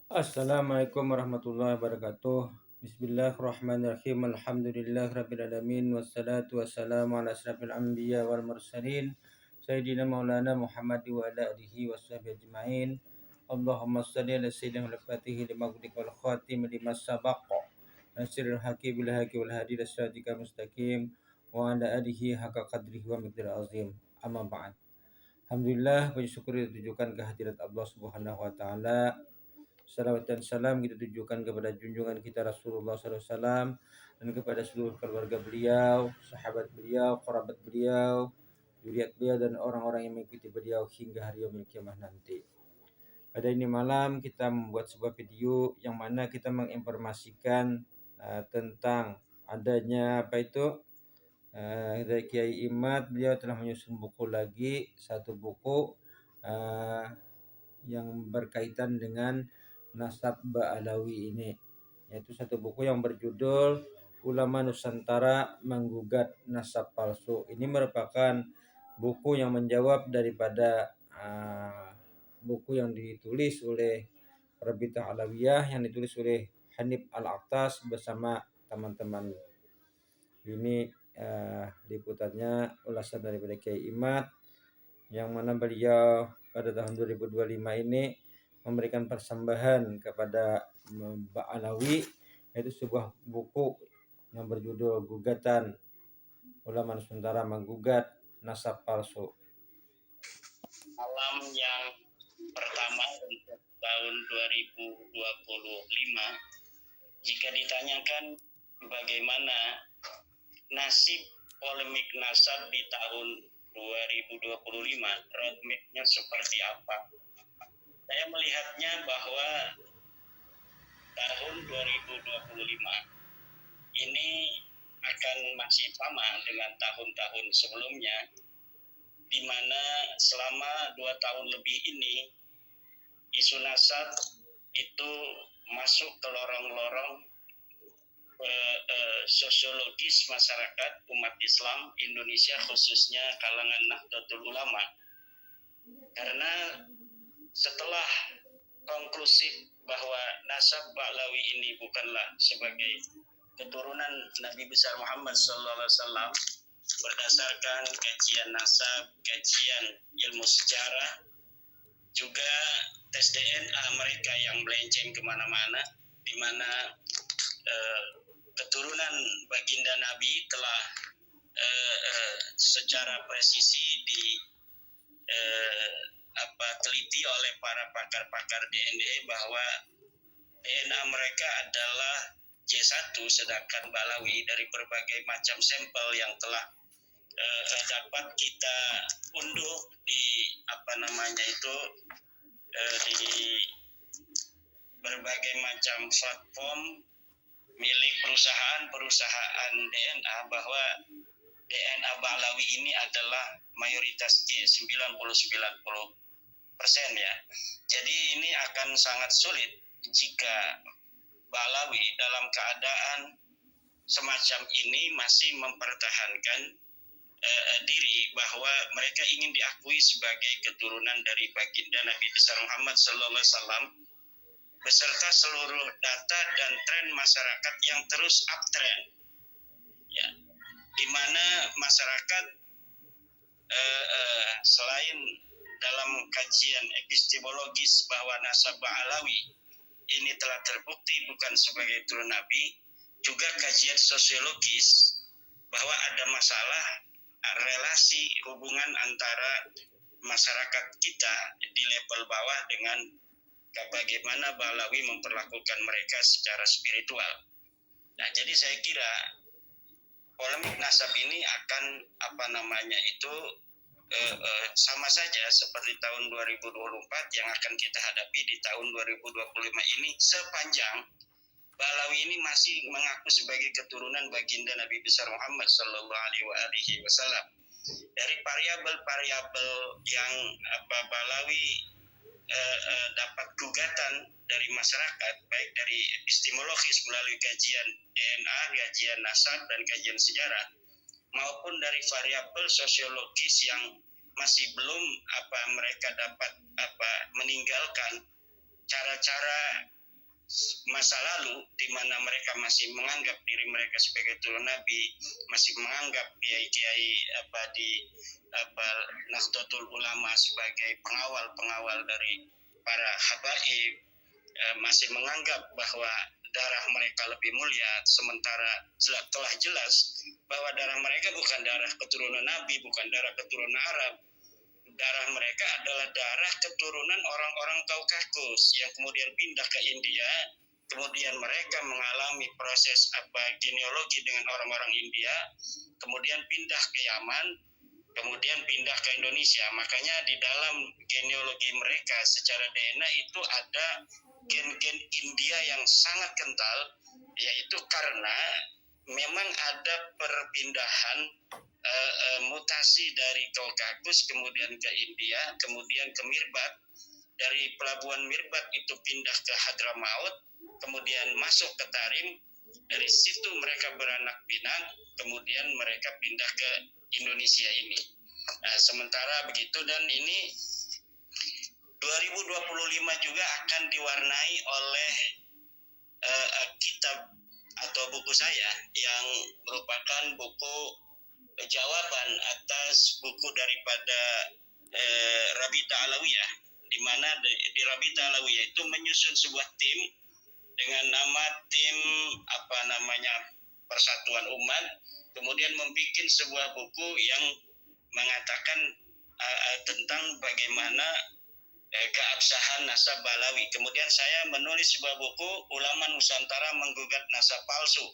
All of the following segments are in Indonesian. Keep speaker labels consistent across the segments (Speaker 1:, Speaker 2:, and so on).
Speaker 1: Assalamualaikum warahmatullahi wabarakatuh. Bismillahirrahmanirrahim. Alhamdulillahirabbil alamin wassalatu wassalamu ala asyrafil anbiya wal mursalin sayyidina maulana Muhammad wa ala alihi washabihi ajmain. Allahumma shalli ala sayyidina al-fatihi lima ughliqa wal khatim lima sabaqa nasiril haqi bil haqi wal hadi ila siratikal mustaqim wa ala alihi haqqa qadrihi wa miqdaril azim. Amma ba'd. Alhamdulillah, puji syukur ditujukan kehadirat Allah Subhanahu wa taala. Salawat dan salam kita tujukan kepada junjungan kita Rasulullah SAW dan kepada seluruh keluarga beliau, sahabat beliau, kerabat beliau, zuriat beliau dan orang-orang yang mengikuti beliau hingga hari yaumil kiamah nanti. Pada ini malam kita membuat sebuah video yang mana kita menginformasikan tentang adanya dari Kiai Imad. Beliau telah menyusun buku lagi, satu buku yang berkaitan dengan nasab Ba'alawi ini, yaitu satu buku yang berjudul Ulama Nusantara Menggugat Nasab Palsu. Ini merupakan buku yang menjawab daripada buku yang ditulis oleh Rabitah Alawiyah yang ditulis oleh Hanif Al-Aqtas bersama teman-teman. Ini liputannya ulasan daripada Kiai Imad yang mana beliau pada tahun 2025 ini memberikan persembahan kepada Ba'alawi, yaitu sebuah buku yang berjudul Gugatan Ulama Nusantara Menggugat Nasab Palsu.
Speaker 2: Malam yang pertama untuk tahun 2025, jika ditanyakan bagaimana nasib polemik nasab di tahun 2025, roadmap-nya seperti apa? Saya melihatnya bahwa tahun 2025 ini akan masih sama dengan tahun-tahun sebelumnya, di mana selama 2 tahun lebih ini isu nasab itu masuk ke lorong-lorong sosiologis masyarakat umat Islam Indonesia, khususnya kalangan Nahdlatul Ulama. Karena setelah konklusif bahwa nasab Ba'alawi ini bukanlah sebagai keturunan Nabi besar Muhammad SAW berdasarkan kajian nasab, kajian ilmu sejarah, juga tes DNA mereka yang melenceng kemana-mana, di mana keturunan baginda Nabi telah secara presisi teliti oleh para pakar-pakar DNA bahwa DNA mereka adalah J1, sedangkan Ba'alawi dari berbagai macam sampel yang telah dapat kita unduh di di berbagai macam platform milik perusahaan DNA, bahwa DNA Ba'alawi ini adalah mayoritas 90% ya. Jadi ini akan sangat sulit jika Ba'alawi dalam keadaan semacam ini masih mempertahankan diri bahwa mereka ingin diakui sebagai keturunan dari baginda Nabi besar Muhammad SAW, beserta seluruh data dan tren masyarakat yang terus uptrend, ya, di mana masyarakat selain dalam kajian epistemologis bahwa nasab Ba'alawi ini telah terbukti bukan sebagai turun Nabi, juga kajian sosiologis bahwa ada masalah relasi hubungan antara masyarakat kita di level bawah dengan bagaimana Ba'alawi memperlakukan mereka secara spiritual. Nah, jadi saya kira polemik nasab ini akan sama saja seperti tahun 2024 yang akan kita hadapi di tahun 2025 ini, sepanjang Ba'alawi ini masih mengaku sebagai keturunan baginda Nabi besar Muhammad SAW. Dari variabel-variabel yang Ba'alawi dapat gugatan dari masyarakat, baik dari epistemologis melalui kajian DNA, kajian nasab dan kajian sejarah, maupun dari variabel sosiologis yang masih belum mereka dapat meninggalkan cara-cara masa lalu di mana mereka masih menganggap diri mereka sebagai turun nabi, masih menganggap kiai-kiai di Nahdlatul Ulama sebagai pengawal dari para habaib, masih menganggap bahwa darah mereka lebih mulia, sementara telah jelas bahwa darah mereka bukan darah keturunan Nabi, bukan darah keturunan Arab. Darah mereka adalah darah keturunan orang-orang Kaukasus yang kemudian pindah ke India, kemudian mereka mengalami proses genealogi dengan orang-orang India, kemudian pindah ke Yaman, kemudian pindah ke Indonesia. Makanya di dalam genealogi mereka secara DNA itu ada gen-gen India yang sangat kental, yaitu karena memang ada perpindahan mutasi dari Kaukasus kemudian ke India, kemudian ke Mirbat. Dari pelabuhan Mirbat itu pindah ke Hadramaut, kemudian masuk ke Tarim. Dari situ mereka beranak pinak, kemudian mereka pindah ke Indonesia ini. Sementara begitu, dan ini 2025 juga akan diwarnai oleh kitab atau buku saya yang merupakan buku jawaban atas buku daripada Rabita Alawiyah, di mana di Rabita Alawiyah itu menyusun sebuah tim dengan nama tim Persatuan Umat, kemudian membuat sebuah buku yang mengatakan tentang bagaimana keabsahan nasab Balawi. Kemudian saya menulis sebuah buku Ulama Nusantara Menggugat Nasab Palsu.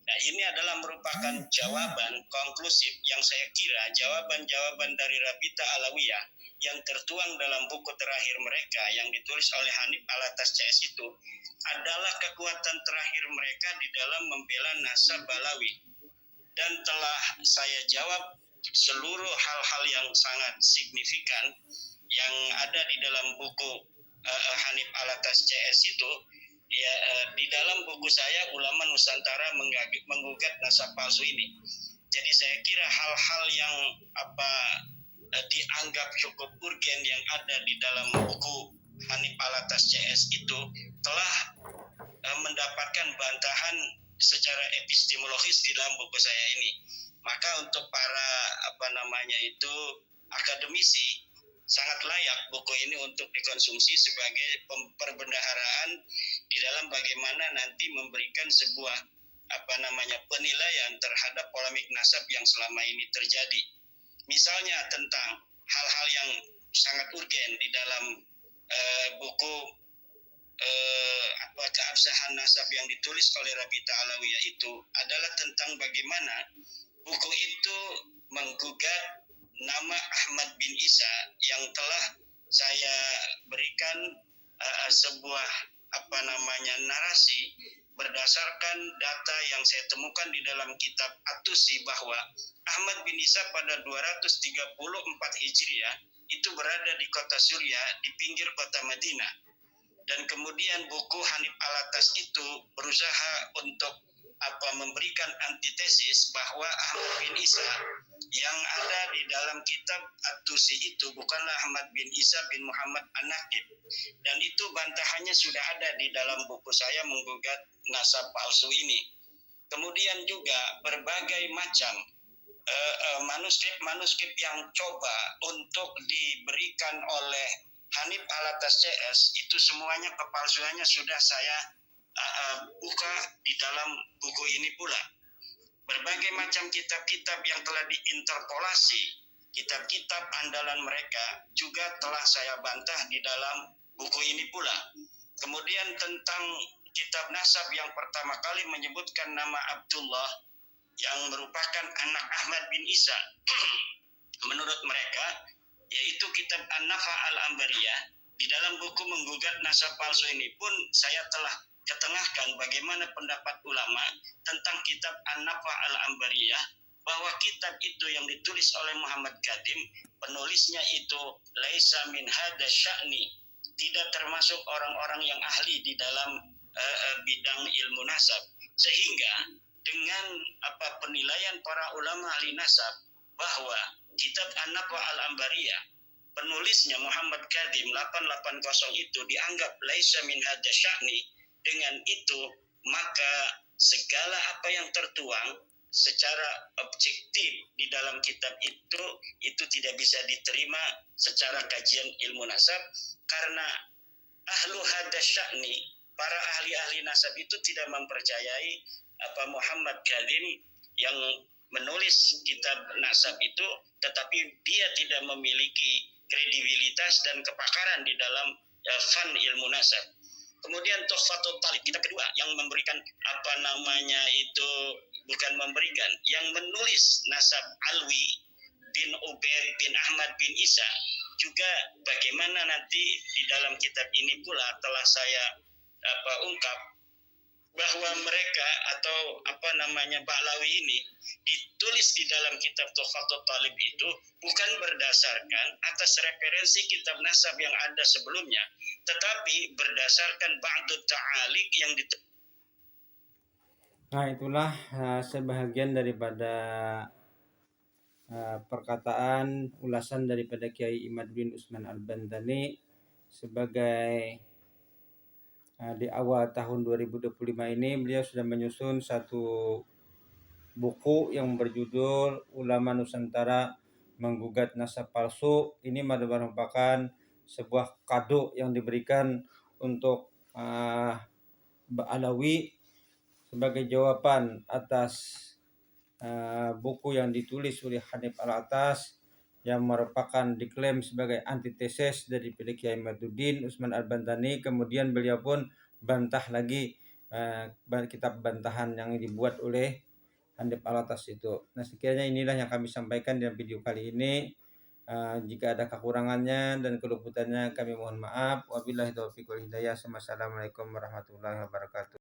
Speaker 2: Nah, ini adalah merupakan jawaban konklusif yang saya kira jawaban-jawaban dari Rabita Alawiyah yang tertuang dalam buku terakhir mereka yang ditulis oleh Hanif Alatas CS itu adalah kekuatan terakhir mereka di dalam membela nasab Balawi. Dan telah saya jawab seluruh hal-hal yang sangat signifikan yang ada di dalam buku Hanif Alatas CS itu. Ya, di dalam buku saya Ulama Nusantara Menggugat Nasab Palsu ini. Jadi saya kira hal-hal yang dianggap cukup urgen yang ada di dalam buku Hanif Alatas CS itu telah mendapatkan bantahan secara epistemologis di dalam buku saya ini. Maka untuk para akademisi sangat layak buku ini untuk dikonsumsi sebagai perbendaharaan di dalam bagaimana nanti memberikan sebuah penilaian terhadap polemik nasab yang selama ini terjadi. Misalnya tentang hal-hal yang sangat urgen di dalam buku keabsahan nasab yang ditulis oleh Rabita Alawiyah itu adalah tentang bagaimana buku itu menggugat nama Ahmad bin Isa yang telah saya berikan sebuah narasi berdasarkan data yang saya temukan di dalam kitab At-Tusi bahwa Ahmad bin Isa pada 234 Hijriah itu berada di kota Suriah di pinggir kota Madinah. Dan kemudian buku Hanif Alatas itu berusaha untuk memberikan antitesis bahwa Ahmad bin Isa yang ada di dalam kitab At-Tusi itu bukanlah Ahmad bin Isa bin Muhammad An-Naqib. Dan itu bantahannya sudah ada di dalam buku saya Menggugat Nasab Palsu ini. Kemudian juga berbagai macam manuskrip yang coba untuk diberikan oleh Hanif Alatas CS itu semuanya kepalsuannya sudah saya buka di dalam buku ini pula. Berbagai macam kitab-kitab yang telah diinterpolasi, kitab-kitab andalan mereka juga telah saya bantah di dalam buku ini pula. Kemudian tentang kitab nasab yang pertama kali menyebutkan nama Abdullah yang merupakan anak Ahmad bin Isa menurut mereka, yaitu kitab An-Nafa Al-Ambariyah. Di dalam buku Menggugat Nasab Palsu ini pun saya telah ketengahkan bagaimana pendapat ulama tentang kitab An-Nafa Al-Ambariyah, bahwa kitab itu yang ditulis oleh Muhammad Qadim, penulisnya itu laisa min hada sya'ni, tidak termasuk orang-orang yang ahli di dalam bidang ilmu nasab. Sehingga dengan penilaian para ulama ahli nasab bahwa kitab An-Nafa Al-Ambariyah penulisnya Muhammad Qadim 880 itu dianggap laisa min hada sya'ni, Dengan itu, maka segala apa yang tertuang secara objektif di dalam kitab itu tidak bisa diterima secara kajian ilmu nasab, karena ahlu hadas sya'ni, para ahli-ahli nasab itu tidak mempercayai Muhammad Kalim yang menulis kitab nasab itu, tetapi dia tidak memiliki kredibilitas dan kepakaran di dalam fan ilmu nasab. Kemudian Tuhfatul Talib, kitab kedua yang memberikan bukan memberikan, yang menulis nasab Alwi bin Ubair bin Ahmad bin Isa, juga bagaimana nanti di dalam kitab ini pula telah saya ungkap bahwa mereka atau Ba'lawi ini ditulis di dalam kitab Tuhfatul Talib itu bukan berdasarkan atas referensi kitab nasab yang ada sebelumnya, tetapi berdasarkan ba'dut ta'alik yang
Speaker 1: Nah, itulah sebahagian daripada perkataan ulasan daripada Kiai Imaduddin Usman Al-Bantani sebagai di awal tahun 2025 ini beliau sudah menyusun satu buku yang berjudul Ulama Nusantara Menggugat Nasab Palsu. Ini merupakan sebuah kado yang diberikan untuk Alawi sebagai jawaban atas buku yang ditulis oleh Hanif Al-Atas yang merupakan diklaim sebagai antitesis dari Kiai Imaduddin Usman Al-Bantani. Kemudian beliau pun bantah lagi kitab bantahan yang dibuat oleh Hanif Al-Atas itu. Nah, sekiranya inilah yang kami sampaikan dalam video kali ini. Jika ada kekurangannya dan keluputannya kami mohon maaf. Wabillahi taufiq wal hidayah. Wassalamualaikum warahmatullahi wabarakatuh.